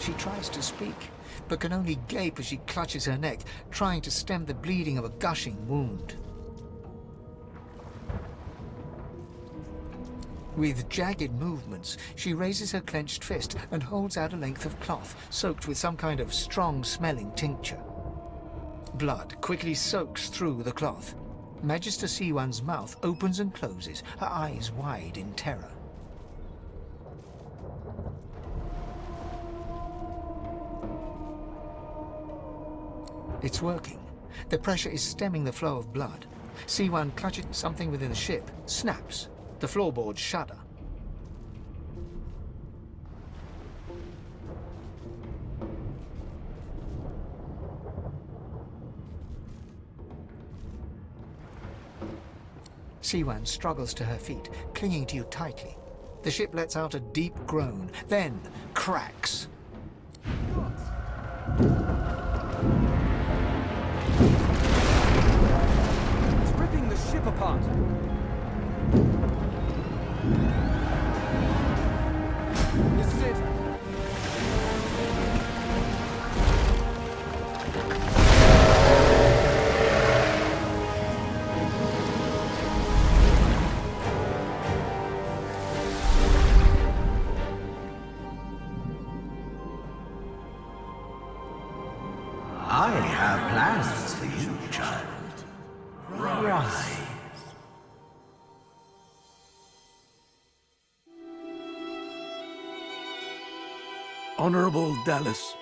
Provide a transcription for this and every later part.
She tries to speak, but can only gape as she clutches her neck, trying to stem the bleeding of a gushing wound. With jagged movements, she raises her clenched fist and holds out a length of cloth soaked with some kind of strong-smelling tincture. Blood quickly soaks through the cloth. Magister Siwan's mouth opens and closes, her eyes wide in terror. It's working. The pressure is stemming the flow of blood. Siwan clutches something within the ship, snaps. The floorboards shudder. Siwan struggles to her feet, clinging to you tightly. The ship lets out a deep groan, then cracks. It's ripping the ship apart. This is it. I have plans for you, child. Rise. Honorable Dallas,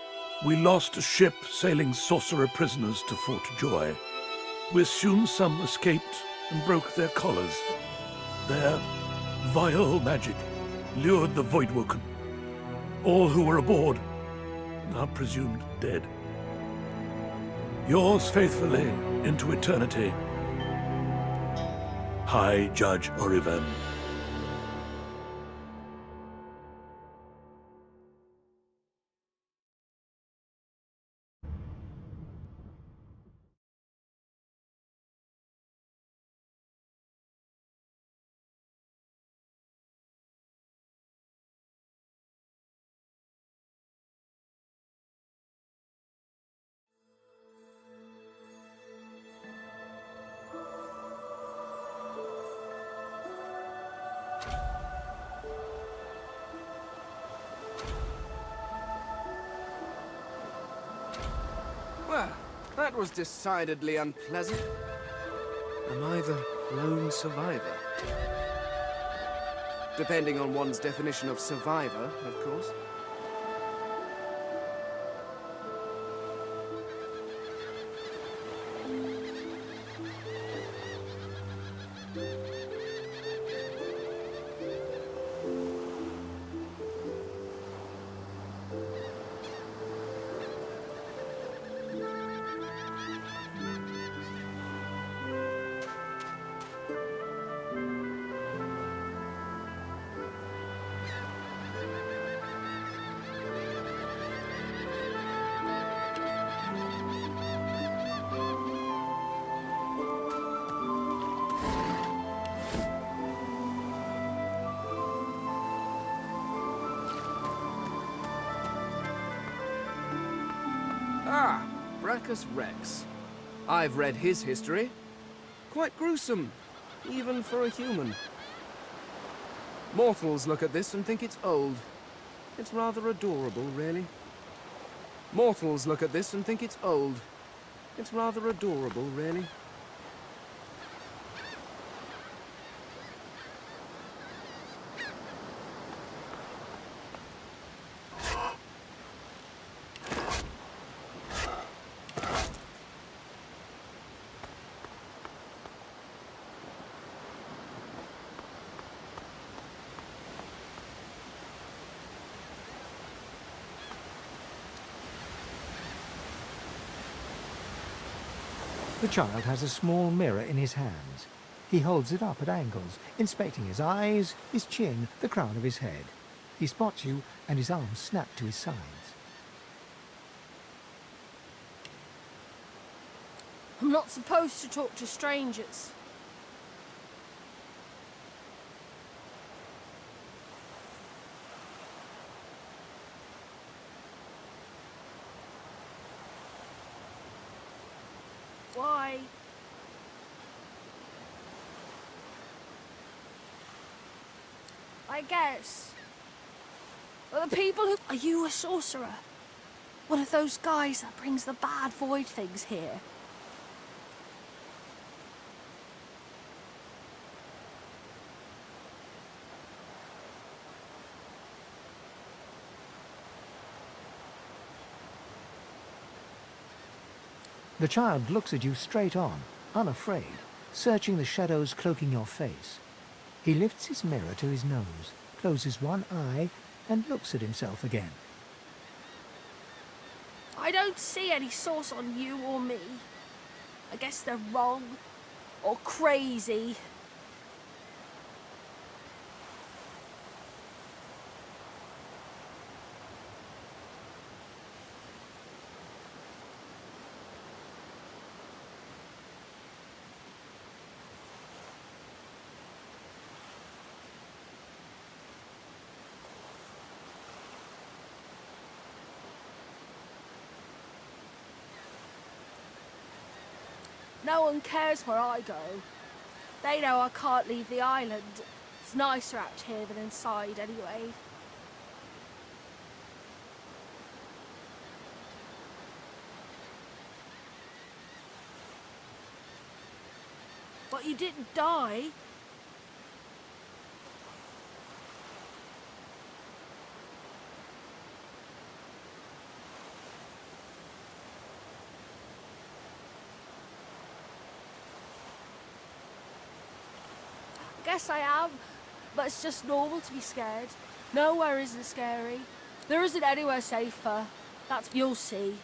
we lost a ship sailing sorcerer prisoners to Fort Joy. We assume some escaped and broke their collars. Their vile magic lured the Voidwoken. All who were aboard are presumed dead. Yours faithfully into eternity, High Judge Oriven. Well, that was decidedly unpleasant. Am I the lone survivor? Depending on one's definition of survivor, of course. Ah, Brachus Rex. I've read his history. Quite gruesome, even for a human. Mortals look at this and think it's old. It's rather adorable, really. Mortals look at this and think it's old. It's rather adorable, really. The child has a small mirror in his hands. He holds it up at angles, inspecting his eyes, his chin, the crown of his head. He spots you, and his arms snap to his sides. I'm not supposed to talk to strangers. why. I guess. Well, the people who... Are you a sorcerer? One of those guys that brings the bad void things here? The child looks at you straight on, unafraid, searching the shadows cloaking your face. He lifts his mirror to his nose, closes one eye, and looks at himself again. I don't see any source on you or me. I guess they're wrong. Or crazy. No one cares where I go. They know I can't leave the island. It's nicer out here than inside, anyway. But you didn't die. Guess I am, but it's just normal to be scared. Nowhere isn't scary. There isn't anywhere safer. That's you'll see.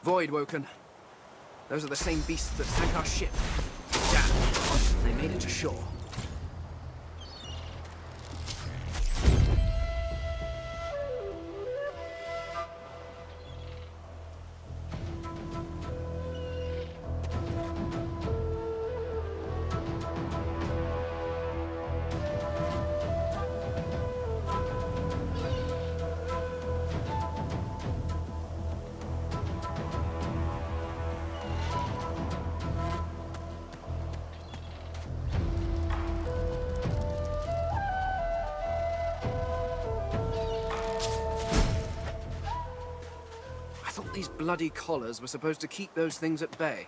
Voidwoken. Those are the same beasts that sank our ship. Damn, they made it to shore. These bloody collars were supposed to keep those things at bay.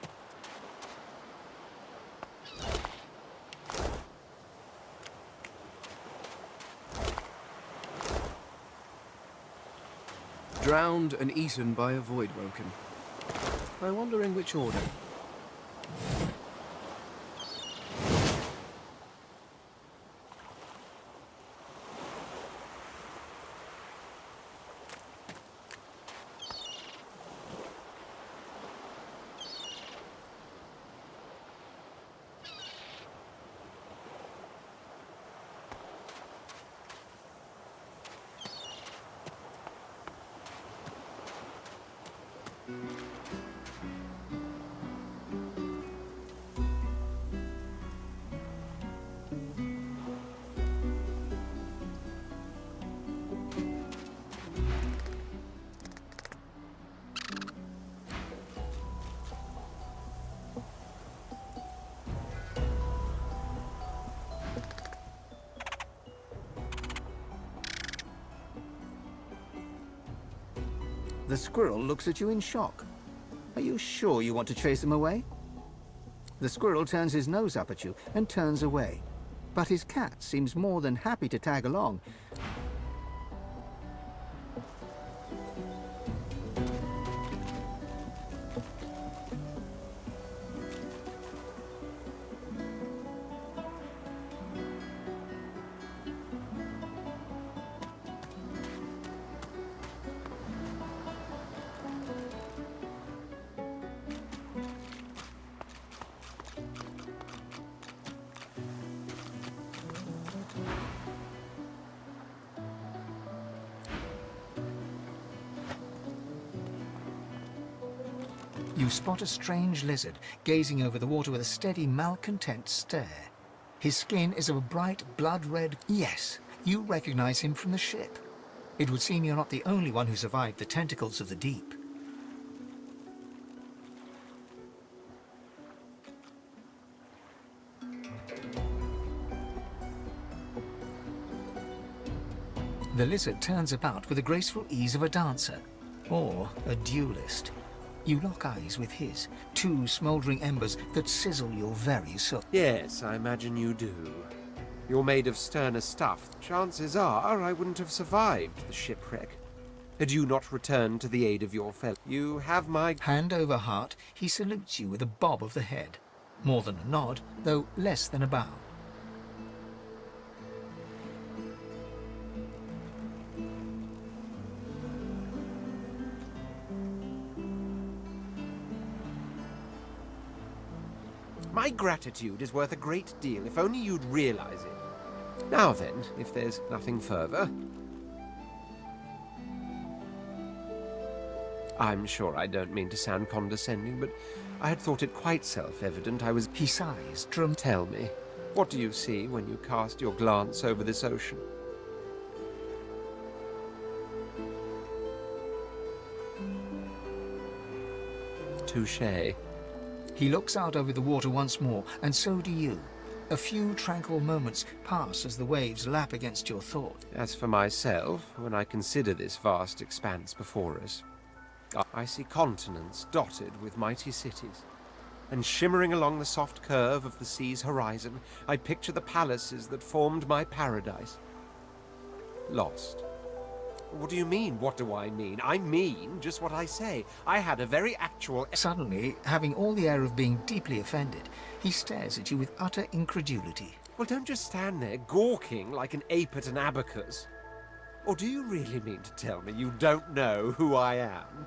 Drowned and eaten by a Voidwoken. I wonder in which order. The squirrel looks at you in shock. Are you sure you want to chase him away? The squirrel turns his nose up at you and turns away. But his cat seems more than happy to tag along. You spot a strange lizard gazing over the water with a steady, malcontent stare. His skin is of a bright, blood-red... Yes, you recognize him from the ship. It would seem you're not the only one who survived the tentacles of the deep. The lizard turns about with the graceful ease of a dancer, or a duelist. You lock eyes with his, two smouldering embers that sizzle your very soul. Yes, I imagine you do. You're made of sterner stuff. Chances are I wouldn't have survived the shipwreck had you not returned to the aid of your fellow. You have my... Hand over heart, he salutes you with a bob of the head. More than a nod, though less than a bow. My gratitude is worth a great deal, if only you'd realize it. Now then, if there's nothing further... I'm sure I don't mean to sound condescending, but I had thought it quite self-evident I was... He sighs, Tell me, what do you see when you cast your glance over this ocean? Touché. He looks out over the water once more, and so do you. A few tranquil moments pass as the waves lap against your thought. As for myself, when I consider this vast expanse before us, I see continents dotted with mighty cities, and shimmering along the soft curve of the sea's horizon, I picture the palaces that formed my paradise. Lost. What do you mean, what do I mean? I mean just what I say. I had a very actual... Suddenly, having all the air of being deeply offended, he stares at you with utter incredulity. Well, don't just stand there gawking like an ape at an abacus. Or do you really mean to tell me you don't know who I am?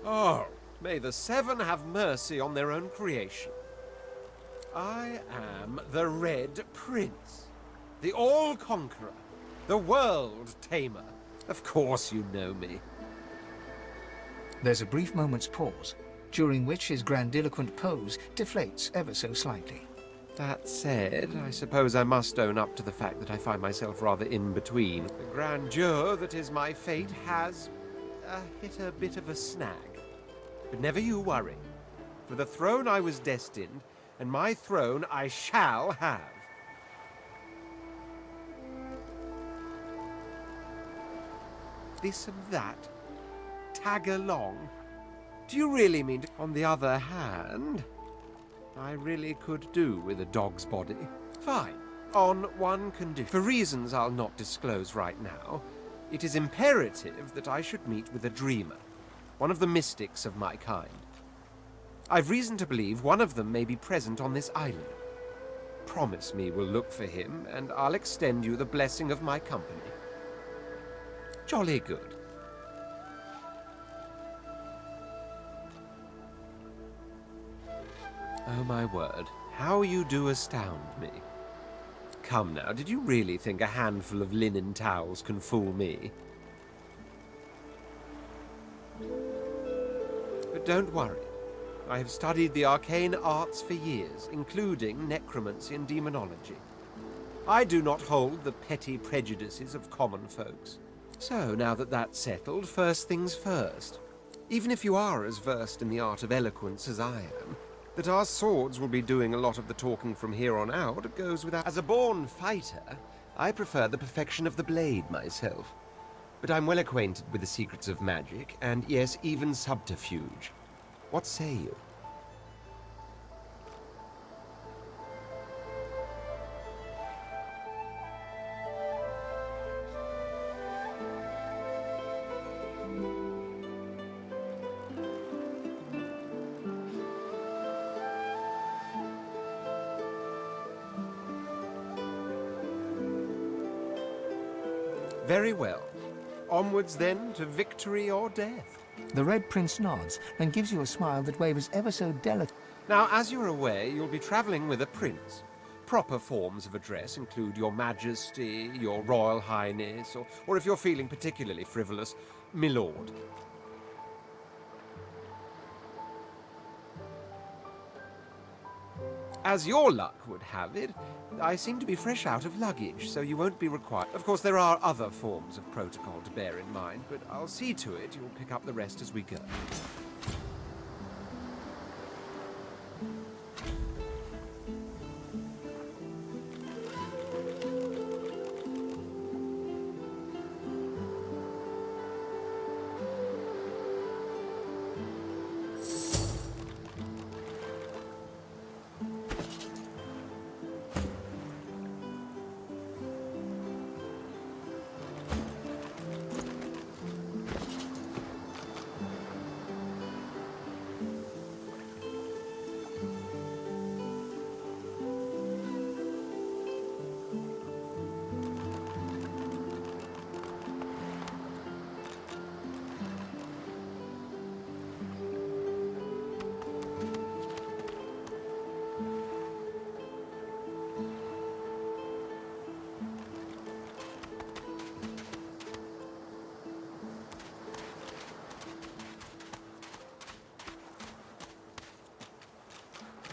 Oh, may the Seven have mercy on their own creation. I am the Red Prince. The All-Conqueror, the World-Tamer. Of course you know me. There's a brief moment's pause, during which his grandiloquent pose deflates ever so slightly. That said, I suppose I must own up to the fact that I find myself rather in between. The grandeur that is my fate has hit a bit of a snag. But never you worry. For the throne I was destined, and my throne I shall have. This and that. Tag along. Do you really mean to... On the other hand, I really could do with a dog's body. Fine. On one condition. For reasons I'll not disclose right now, it is imperative that I should meet with a dreamer. One of the mystics of my kind. I've reason to believe one of them may be present on this island. Promise me we'll look for him, and I'll extend you the blessing of my company. Jolly good. Oh my word, how you do astound me. Come now, did you really think a handful of linen towels can fool me? But don't worry. I have studied the arcane arts for years, including necromancy and demonology. I do not hold the petty prejudices of common folks. So, now that that's settled, first things first. Even if you are as versed in the art of eloquence as I am, that our swords will be doing a lot of the talking from here on out goes without... As a born fighter, I prefer the perfection of the blade myself. But I'm well acquainted with the secrets of magic, and yes, even subterfuge. What say you? Very well. Onwards, then, to victory or death. The Red Prince nods and gives you a smile that wavers ever so delicately. Now, as you're aware, you'll be travelling with a prince. Proper forms of address include Your Majesty, Your Royal Highness, or if you're feeling particularly frivolous, My Lord. As your luck would have it, I seem to be fresh out of luggage, so you won't be required. Of course, there are other forms of protocol to bear in mind, but I'll see to it you'll pick up the rest as we go.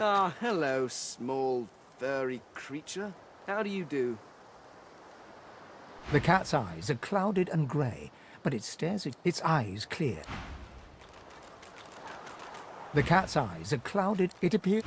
Ah, hello, small, furry creature. How do you do? The cat's eyes are clouded and grey, but it stares at its eyes clear. The cat's eyes are clouded. It appears.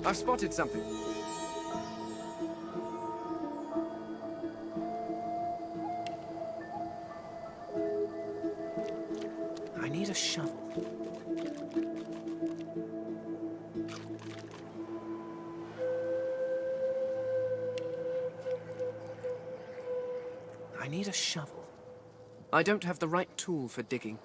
I've spotted something. I need a shovel. I need a shovel. I don't have the right tool for digging.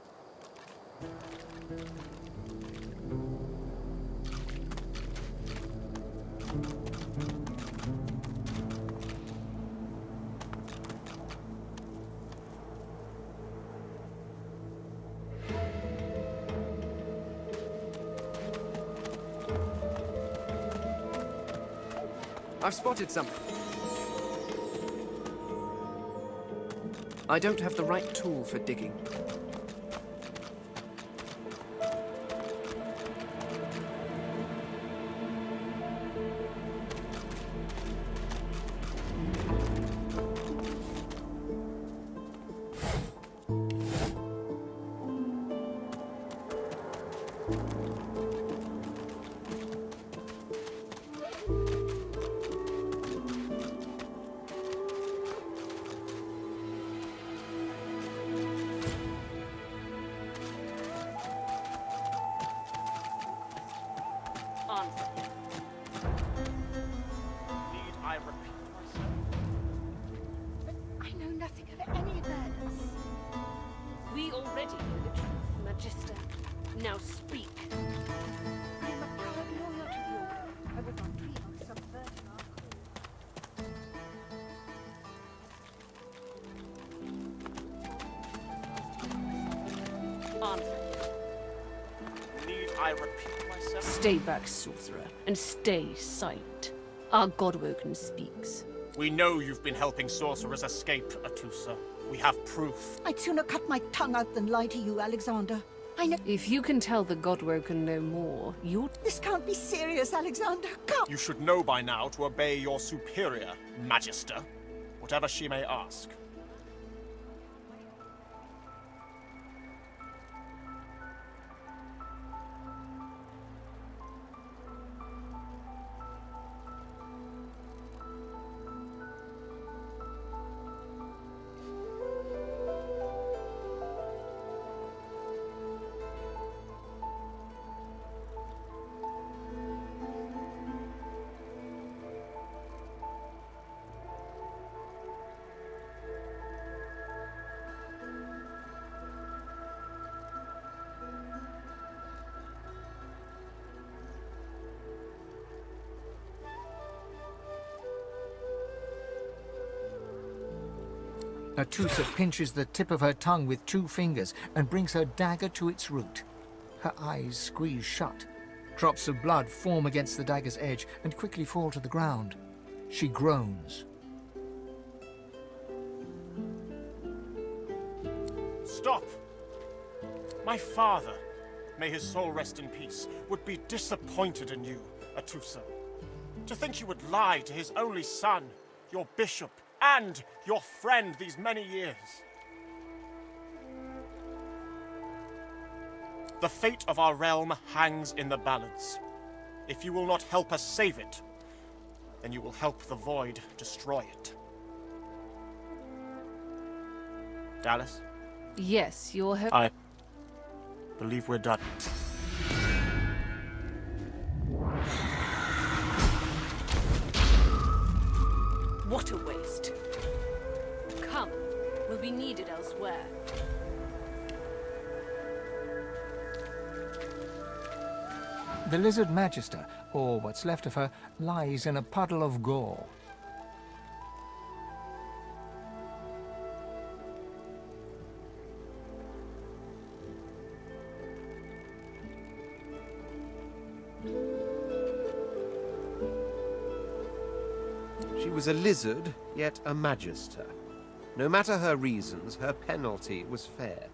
I've spotted something. I don't have the right tool for digging. I know nothing of any of that. We already know the truth, Magister. Now speak. I am a proud loyal to the Order. I would not dream of subverting our cause. Answer. Need I repeat myself? Stay back, sorcerer, and stay silent. Our Godwoken speaks. We know you've been helping sorcerers escape, Atusa. We have proof. I'd sooner cut my tongue out than lie to you, Alexander. I know. If you can tell the Godwoken no more, you'll... This can't be serious, Alexander. Come! You should know by now to obey your superior, Magister, whatever she may ask. Atusa pinches the tip of her tongue with 2 fingers and brings her dagger to its root. Her eyes squeeze shut. Drops of blood form against the dagger's edge and quickly fall to the ground. She groans. Stop! My father, may his soul rest in peace, would be disappointed in you, Atusa. To think you would lie to his only son, your bishop, and your friend these many years. The fate of our realm hangs in the balance. If you will not help us save it, then you will help the Void destroy it. Dallas? Yes, you're her... I believe we're done. What a waste. Come, we'll be needed elsewhere. The Lizard Magister, or what's left of her, lies in a puddle of gore. She was a lizard, yet a magister. No matter her reasons, her penalty was fair.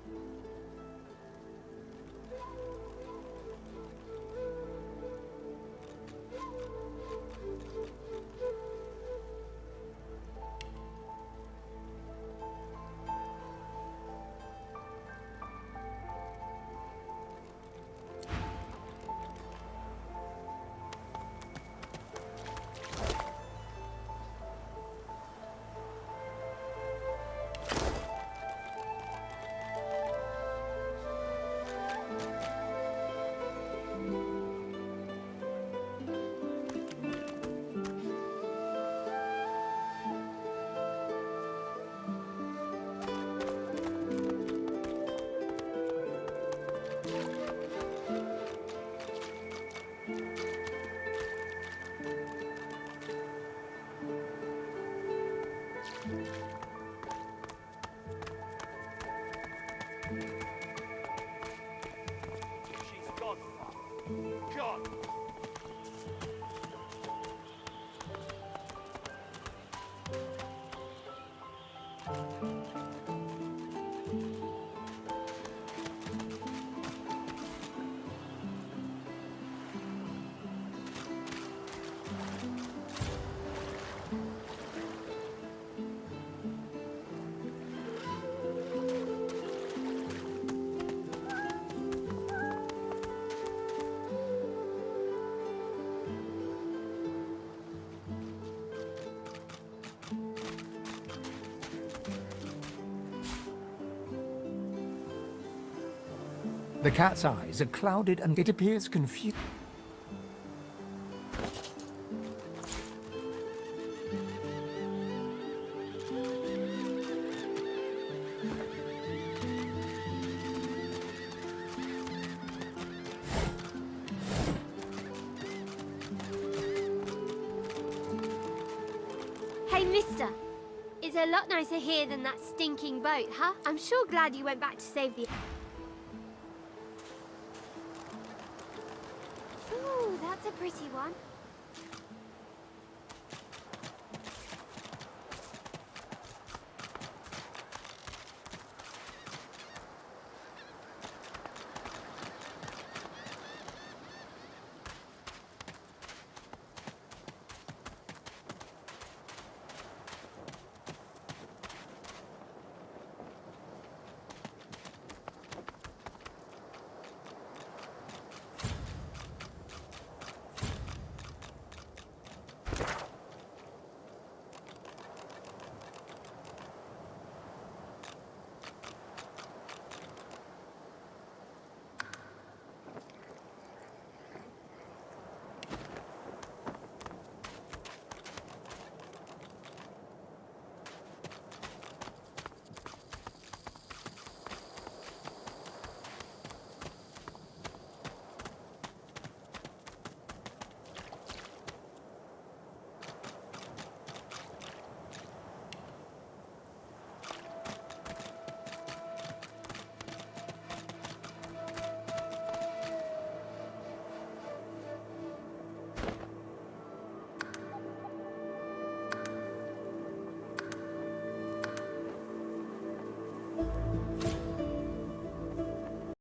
The cat's eyes are clouded and it appears confused. Hey, mister. It's a lot nicer here than that stinking boat, huh? I'm sure glad you went back to save the... Ooh, that's a pretty one.